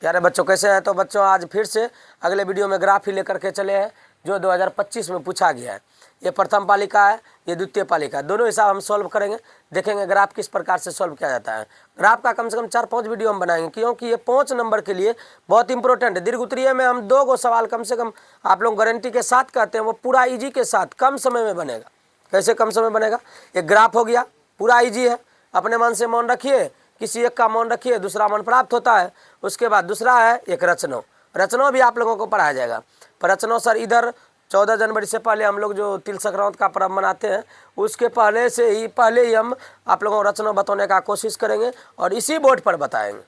प्यारे बच्चों कैसे हैं? तो बच्चों आज फिर से अगले वीडियो में ग्राफ ही लेकर के चले हैं जो 2025 में पूछा गया है। ये प्रथम पालिका है, ये द्वितीय पालिका है, दोनों हिसाब हम सॉल्व करेंगे, देखेंगे ग्राफ किस प्रकार से सॉल्व किया जाता है। ग्राफ का कम से कम 4-5 वीडियो हम बनाएंगे क्योंकि ये 5 नंबर के लिए बहुत इंपॉर्टेंट है। दीर्घ उत्तरीय में हम 2 गो सवाल कम से कम आप लोग गारंटी के साथ कहते हैं, वो पूरा ईजी के साथ कम समय में बनेगा। कैसे कम समय बनेगा? एक ग्राफ हो गया, पूरा ईजी है, अपने मन से मौन रखिए, किसी एक का मौन रखिए, दूसरा मौन प्राप्त होता है। उसके बाद दूसरा है एक रचना, रचना भी आप लोगों को पढ़ाया जाएगा। पर रचना सर इधर 14 जनवरी से पहले हम लोग जो तिल संक्रांत का पर्व मनाते हैं उसके पहले ही हम आप लोगों को रचना बताने का कोशिश करेंगे और इसी बोर्ड पर बताएंगे।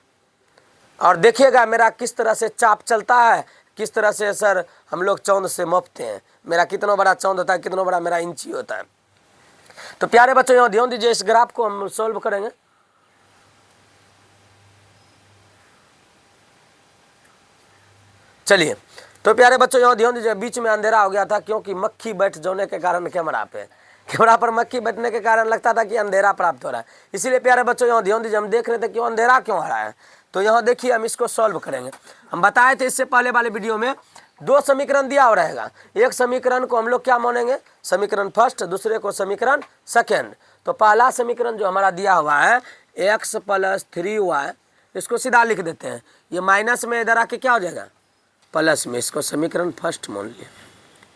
और देखिएगा मेरा किस तरह से चाप चलता है, किस तरह से सर हम लोग चौंद से मापते हैं, मेरा कितना बड़ा चौंद होता है, कितना बड़ा मेरा इंची होता है। तो प्यारे बच्चों यहाँ ध्यान दीजिए, इस ग्राफ को हम सॉल्व करेंगे। चलिए तो प्यारे बच्चों यहाँ ध्यान दीजिए, बीच में अंधेरा हो गया था क्योंकि मक्खी बैठ जाने के कारण कैमरा पर मक्खी बैठने के कारण लगता था कि अंधेरा प्राप्त हो रहा है। इसीलिए प्यारे बच्चों यहाँ ध्यान दीजिए, हम देख रहे थे क्यों अंधेरा क्यों आ रहा है। तो यहाँ देखिए हम इसको सॉल्व करेंगे। हम बताए थे इससे पहले वाले वीडियो में 2 समीकरण दिया हो रहेगा। एक समीकरण को हम लोग क्या मानेंगे? समीकरण फर्स्ट, दूसरे को समीकरण सेकेंड। तो पहला समीकरण जो हमारा दिया हुआ है x + 3y, इसको सीधा लिख देते हैं। ये माइनस में इधर आके क्या हो जाएगा? प्लस में। इसको समीकरण फर्स्ट मान लिया,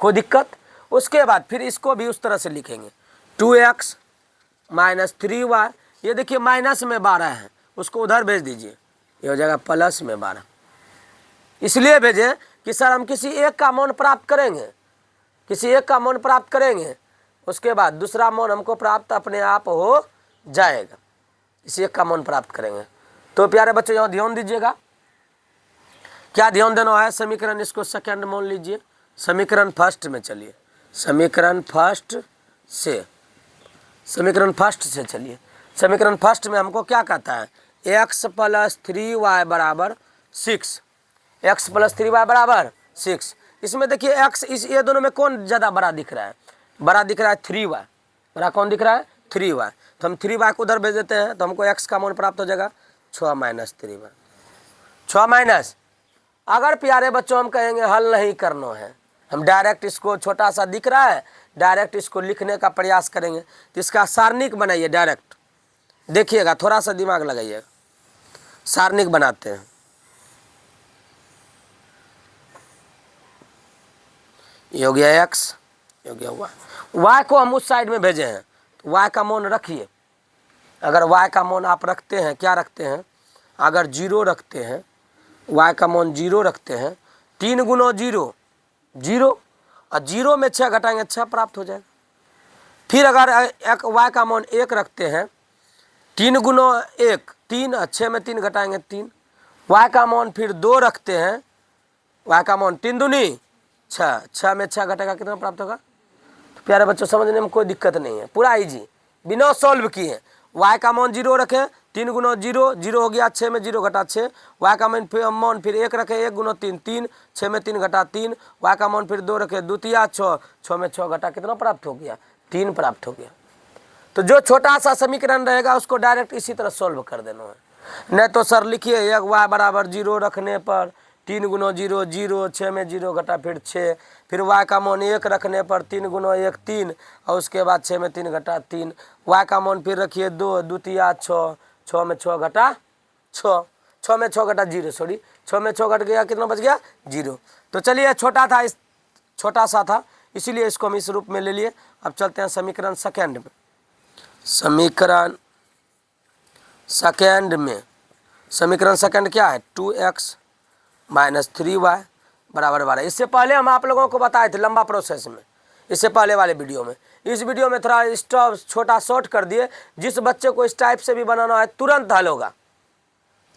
कोई दिक्कत? उसके बाद फिर इसको भी उस तरह से लिखेंगे 2x - 3y। ये देखिए माइनस में 12 है, उसको उधर भेज दीजिए, ये हो जाएगा प्लस में 12। इसलिए भेजें कि सर हम किसी एक का मान प्राप्त करेंगे, किसी एक का मान प्राप्त करेंगे, उसके बाद दूसरा मान हमको प्राप्त अपने आप हो जाएगा। इसी एक का मान प्राप्त करेंगे। तो प्यारे बच्चों यहाँ ध्यान दीजिएगा, क्या ध्यान देना है? समीकरण इसको सेकंड मान लीजिए, समीकरण फर्स्ट में चलिए, समीकरण फर्स्ट से चलिए। समीकरण फर्स्ट में हमको क्या कहता है? x + 3y = 6, x + 3y = 6। इसमें देखिए x ये दोनों में कौन ज़्यादा बड़ा दिख रहा है? बड़ा दिख रहा है 3y। बड़ा कौन दिख रहा है? 3y। तो हम 3y को उधर भेज देते हैं, तो हमको x का मान प्राप्त हो जाएगा 6 - 3y। 6 - अगर प्यारे बच्चों हम कहेंगे हल नहीं करना है, हम डायरेक्ट इसको छोटा सा दिख रहा है, डायरेक्ट इसको लिखने का प्रयास करेंगे। तो इसका सारणिक बनाइए डायरेक्ट, देखिएगा थोड़ा सा दिमाग लगाइएगा। सारणिक बनाते हैं, ये हो गया x, ये हो गया y को हम उस साइड में भेजे हैं, तो y का मान रखिए। अगर y का मान आप रखते हैं, क्या रखते हैं? अगर 0 रखते हैं, y का मान 0 रखते हैं, 3 × 0 0, और 0 में 6 घटाएंगे 6 प्राप्त हो जाएगा। फिर अगर एक y का मान 1 रखते हैं, 3 × 1 3, और 6 में 3 घटाएंगे 3। y का मान फिर 2 रखते हैं, y का मान 3 दूनी 6, 6 में 6 घटेगा कितना प्राप्त होगा? तो प्यारे बच्चों समझने में कोई दिक्कत नहीं है, पूरा इजी, बिना सॉल्व किए। y का मान 0 रखें, 3 × 0 0 हो गया, 6 में 0 घटा 6। y का मान फिर 1 रखें, 1 × 3 3, 6 में 3 घटा 3। y का मान फिर 2 रखें, द्वितीया 6, 6 में 6 घटा कितना प्राप्त हो गया? 3 प्राप्त हो गया। तो जो छोटा सा समीकरण रहेगा उसको डायरेक्ट इसी तरह सॉल्व कर देना है। नहीं तो सर लिखिए एक y = 0 रखने पर 3 × 0 0, 6 में 0 घटा फिर 6, फिर y का मान 1 रखने पर 3 × 1 3, और उसके बाद 6 में 3 घटा 3। y का मान फिर रखिए 2, द्वितीया 6, 6 में 6 घटा 6, 6 में 6 घटा 0, सॉरी 6 में 6 घट गया, कितना बच गया? 0। तो चलिए छोटा था, इस छोटा सा था, इसीलिए इसको हम इस रूप में ले लिए। अब चलते हैं समीकरण सेकेंड में। समीकरण सेकेंड क्या है? 2x - 3y = 12। इससे पहले हम आप लोगों को बताए थे लंबा प्रोसेस में, इससे पहले वाले वीडियो में। इस वीडियो में थोड़ा स्टॉप छोटा शॉर्ट कर दिए, जिस बच्चे को इस टाइप से भी बनाना है तुरंत हल होगा,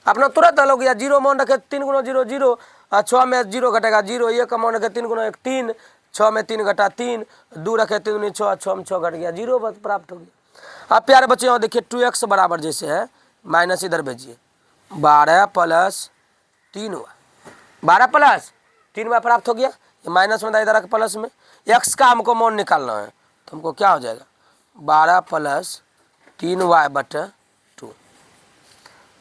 अपना तुरंत हल हो गया। 0 मान रखे 3 × 0 0, 6 में 0 घटेगा 0, 1 का मान रखे 3 × 1 3, 6 में 3 घटा 3, 2 रखे 3 दूनी 6, 6 में 6 घट गया 0, बस प्राप्त हो गया। अब प्यारे बच्चे यहाँ देखिए 2x बराबर जैसे है, माइनस इधर भेजिए, 12 + 3y, 12 + 3y प्राप्त हो गया। ये माइनस में इधर आके प्लस में, x का हमको मान निकालना है, तो हमको क्या हो जाएगा? 12 + 3y/2,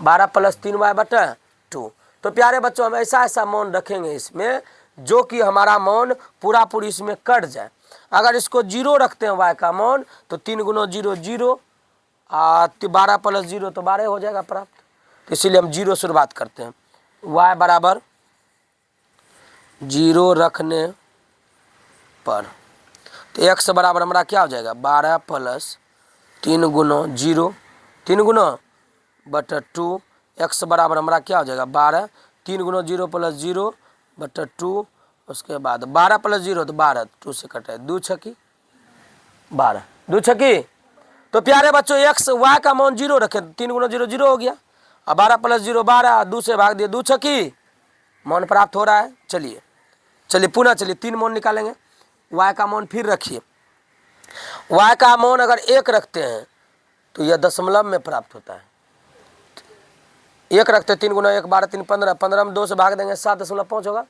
12 + 3y/2। तो प्यारे बच्चों हम ऐसा ऐसा मौन रखेंगे इसमें जो कि हमारा मौन पूरा पूरी इसमें कट जाए। अगर इसको 0 रखते हैं y का मौन तो 3 गुना 0 0, 12 प्लस 0 तो 12 हो जाएगा प्राप्त। तो इसीलिए हम 0 शुरुआत करते हैं। y बराबर 0 रखने पर तो x बराबर हमारा क्या हो जाएगा 12 प्लस 3 गुना 0, 3 गुना बटा 2, x बराबर हमारा क्या हो जाएगा 12, 3 गुना 0 प्लस 0 बटा 2, उसके बाद 12 प्लस 0 तो 12, 2 से कटे 2 छकी 12, 2 छकी। तो प्यारे बच्चों x y का मान 0 रखे, 3 गुना 0 0 हो गया, अब 12 प्लस 0 12, 2 से भाग दिए 2 छकी, मान प्राप्त हो रहा है। चलिए चलिए पुनः चलिए 3 मान निकालेंगे। y का मान फिर रखिए, y का मान अगर 1 रखते हैं तो यह दशमलव में प्राप्त होता है। 1 रखते हैं 3 गुना 1 12 3 15, 15 में 2 से भाग देंगे 7.5 होगा।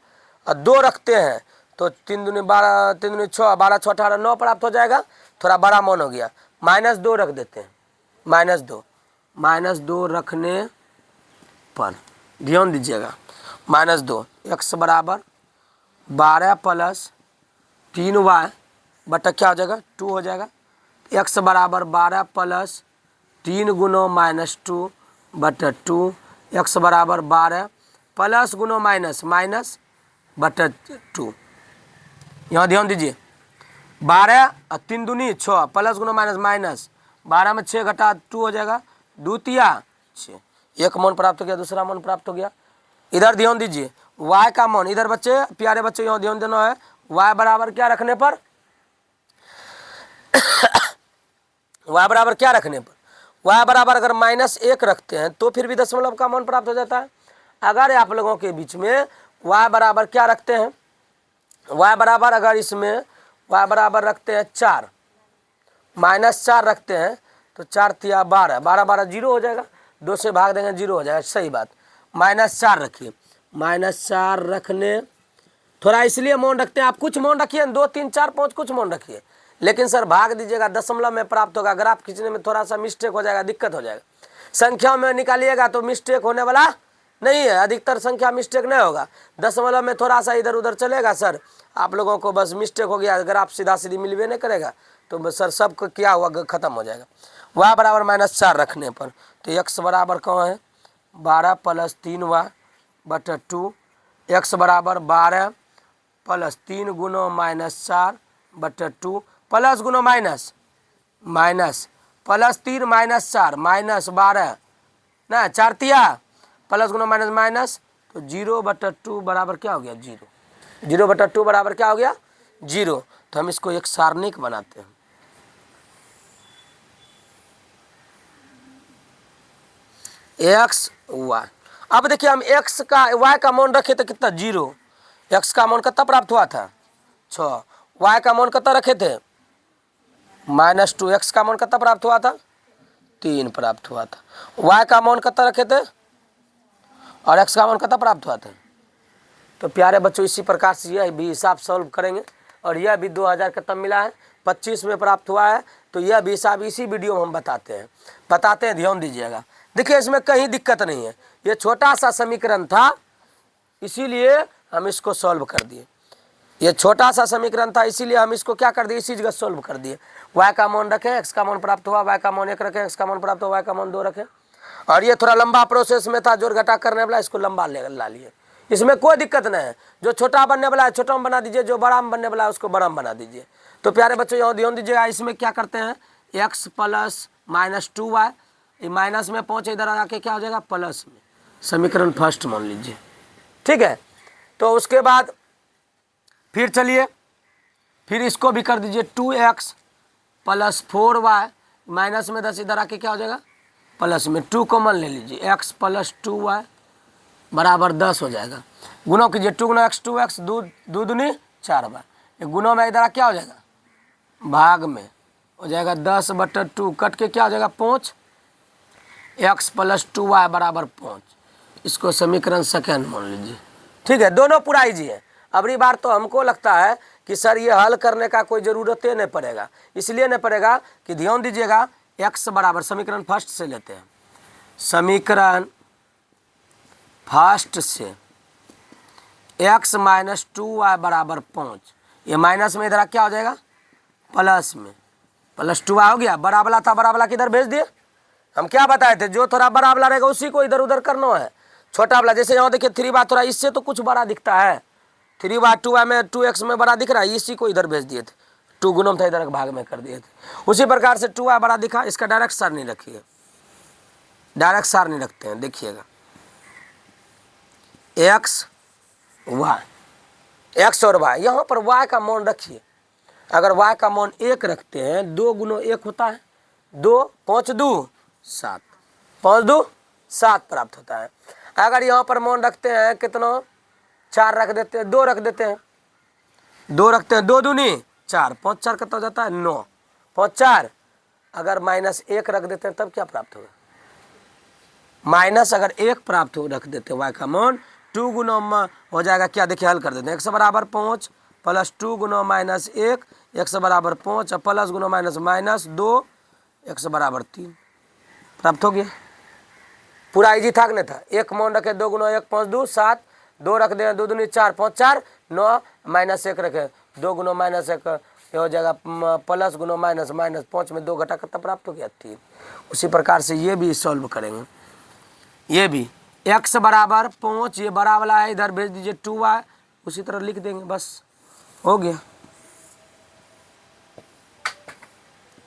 और 2 रखते हैं तो 3 दूनी 12, 3 दूनी 6, 12 6 18 9 प्राप्त हो जाएगा। थोड़ा बड़ा मान हो गया, -2 रख देते हैं, -2 रखने पर ध्यान दीजिएगा -2, x बराबर 12 प्लस 3y बटा क्या हो जाएगा 2 हो जाएगा। x बराबर 12 प्लस 3 गुना -2 बटा 2, x बराबर 12 प्लस गुना माइनस बटा 2। यहाँ ध्यान दीजिए 12 और 3 दूनी 6 प्लस गुना माइनस 12 में 6 घटा 2 हो जाएगा, 2 तिया 6, एक मान प्राप्त हो गया, दूसरा मान प्राप्त हो गया। इधर ध्यान दीजिए y का मान, इधर बच्चे प्यारे बच्चे यहाँ ध्यान देना है, y बराबर क्या रखने पर y बराबर क्या रखने पर, y बराबर अगर -1 रखते हैं तो फिर भी दशमलव का मान प्राप्त हो जाता है। अगर आप लोगों के बीच में y बराबर क्या रखते हैं, y बराबर अगर इसमें y बराबर रखते हैं 4, -4 रखते हैं तो 4 तिया 12, 12 12 0 हो जाएगा, 2 से भाग देंगे 0 हो जाएगा। सही बात, -4 रखिए, -4 रखने, थोड़ा इसलिए मौन रखते हैं, आप कुछ मौन रखिए 2 3 4 5 कुछ मौन रखिए, लेकिन सर भाग दीजिएगा दशमलव में प्राप्त होगा। ग्राफ खींचने में थोड़ा सा मिस्टेक हो जाएगा, दिक्कत हो जाएगा। संख्या में निकालिएगा तो मिस्टेक होने वाला नहीं है, अधिकतर संख्या मिस्टेक नहीं होगा, दशमलव में थोड़ा सा इधर उधर चलेगा सर, आप लोगों को बस मिस्टेक हो गया, ग्राफ सीधा सीधी मिलवे नहीं करेगा तो सर सबको क्या हुआ खत्म हो जाएगा। y बराबर -4 रखने पर तो x बराबर कौन है 12 प्लस 3y बटा 2, x बराबर 12 प्लस 3 गुना -4 बटा 2, प्लस गुना माइनस प्लस 3 -4 -12 ना 4 तिया प्लस गुना माइनस तो 0 बटा 2 बराबर क्या हो गया 0, 0 बटा 2 बराबर क्या हो गया 0। तो हम इसको एक सारणिक बनाते हैं, x y। अब देखिए हम x का y का मान रखे थे कितना 0, x का मान कितना प्राप्त हुआ था 6, y का मान कितना रखे थे -2, x का मान कितना प्राप्त हुआ था 3 प्राप्त हुआ था, y का मान कितना रखे थे और x का मान कितना प्राप्त हुआ था। तो प्यारे बच्चों इसी प्रकार से यह भी हिसाब सॉल्व करेंगे और यह भी 2000 का तब मिला है, 25 में प्राप्त हुआ है। तो यह भी हिसाब इसी वीडियो में हम बताते हैं, ध्यान दीजिएगा। देखिए इसमें कहीं दिक्कत नहीं है, ये छोटा सा समीकरण था इसीलिए हम इसको सॉल्व कर दिए, ये छोटा सा समीकरण था इसीलिए हम इसको क्या कर दिए इसी जगह सॉल्व कर दिए। y का मान रखें, x का मान प्राप्त हुआ, y का मान 1 रखें, x का मान प्राप्त हुआ, y का मान 2 रखें। और ये थोड़ा लंबा प्रोसेस में था, जोड़ घटा करने वाला, इसको लंबा ला लिए, इसमें कोई दिक्कत नहीं है। जो छोटा बनने वाला है छोटा में बना दीजिए, जो बड़ा में बनने वाला है उसको बड़ा में बना दीजिए। तो प्यारे बच्चों यहाँ ध्यान दीजिएगा, इसमें क्या करते हैं x प्लस -2y, माइनस में पहुँचे इधर आके क्या हो जाएगा प्लस में, समीकरण फर्स्ट मान लीजिए, ठीक है। तो उसके बाद फिर चलिए फिर इसको भी कर दीजिए 2x प्लस 4y, माइनस में 10 इधर आके क्या हो जाएगा प्लस में 2 कॉमन ले लीजिए, x प्लस 2y बराबर 10 हो जाएगा। गुणों कीजिए 2 गुना x 2x 2 दूनी 4y, गुणों में इधर क्या हो जाएगा भाग में हो जाएगा 10 बटा 2, कट के क्या हो जाएगा 5, x प्लस 2y बराबर 5, इसको समीकरण सेकेंड मान लीजिए, ठीक है। दोनों पूरा इजी है। अगली बार तो हमको लगता है कि सर ये हल करने का कोई ज़रूरत ही नहीं पड़ेगा, इसलिए नहीं पड़ेगा कि ध्यान दीजिएगा x बराबर, समीकरण फर्स्ट से लेते हैं, समीकरण फर्स्ट से x माइनस 2y बराबर 5, ये माइनस में इधर क्या हो जाएगा प्लस में, प्लस 2y हो गया। बड़ा वाला था, बड़ा वाला किधर भेज दिए, हम क्या बताए थे, जो थोड़ा बड़ा वाला रहेगा उसी को इधर उधर करना है। छोटा वाला जैसे यहाँ देखिए 3y थोड़ा इससे तो कुछ बड़ा दिखता है, 3y 2y में 2x में बड़ा दिख रहा है, इसी को इधर भेज दिए थे, 2 गुणम था इधर भाग में कर दिए थे। उसी प्रकार से 2y बड़ा दिखा, इसका डायरेक्ट सार नहीं रखिए, डायरेक्ट सार नहीं रखते हैं। देखिएगा x y, x और y, यहाँ पर y का मान रखिए। अगर y का मान 1 रखते हैं, 2 गुणो 1 होता है 2, 5 2 7, 5 2 7 प्राप्त होता है। अगर यहाँ पर मान रखते हैं कितना, 4 रख देते हैं, 2 रख देते हैं, 2 रखते हैं, 2 दूनी 4, 5 4 कितना हो जाता है 9, 5 4। अगर माइनस 1 रख देते हैं तब क्या प्राप्त होगा, माइनस अगर 1 प्राप्त हो रख देते हैं y का मान 2 गुना हो जाएगा क्या, देखिए हल कर देते हैं। x बराबर 5 प्लस 2 गुना माइनस 1, x बराबर 5 और प्लस गुना माइनस माइनस 2, x बराबर 3 प्राप्त हो गया। पूरा इजी था कि नहीं था, 1 मान रखे 2 गुना 1 5 2 7, 2 रख दें 2 दूनी 4 5 4 9, माइनस 1 रखे 2 गुना माइनस 1, ये हो जाएगा प्लस गुना माइनस माइनस 5 में 2 घटा कितना प्राप्त हो गया 3। उसी प्रकार से ये भी सॉल्व करेंगे, ये भी x बराबर 5, ये बड़ा वाला है इधर भेज दीजिए 2y, उसी तरह लिख देंगे, बस हो गया।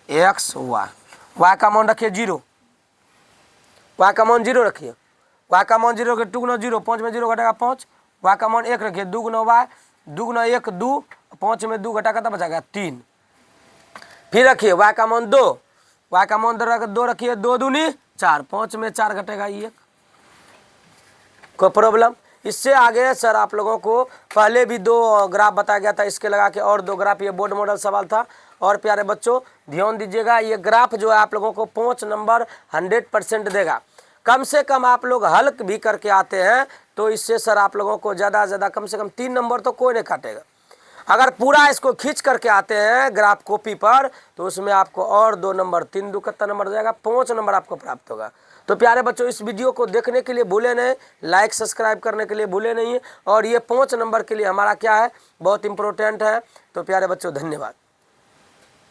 x y का मान रखिए 0, y का मान 0 रखिए, y का मान 0 रखिए, 2 गुना 0 5 में 0 घटेगा 5, y का मान 1 रखिए, 2 गुना y 2 गुना 1 2, 5 में 2 घटा कितना बचा गया 3। फिर रखिए y का मान 2, y का मान 2 रखिए, 2 दूनी 4, 5 में 4 घटेगा 1। कोई प्रॉब्लम, इससे आगे सर आप लोगों को पहले भी 2 ग्राफ बताया गया था, इसके लगा के और 2 ग्राफ, ये बोर्ड मॉडल सवाल था। और प्यारे बच्चों ध्यान दीजिएगा, ये ग्राफ जो है आप लोगों को 5 नंबर 100% देगा। कम से कम आप लोग हल भी करके आते हैं तो इससे सर आप लोगों को ज़्यादा से ज़्यादा कम से कम 3 नंबर तो कोई नहीं काटेगा। अगर पूरा इसको खींच करके आते हैं ग्राफ कॉपी पर तो उसमें आपको और 2 नंबर, 3 2 कितना नंबर हो जाएगा 5 नंबर आपको प्राप्त होगा। तो प्यारे बच्चों इस वीडियो को देखने के लिए भूले नहीं, लाइक सब्सक्राइब करने के लिए भूले नहीं, और ये 5 नंबर के लिए हमारा क्या है बहुत इंपॉर्टेंट है। तो प्यारे बच्चों धन्यवाद।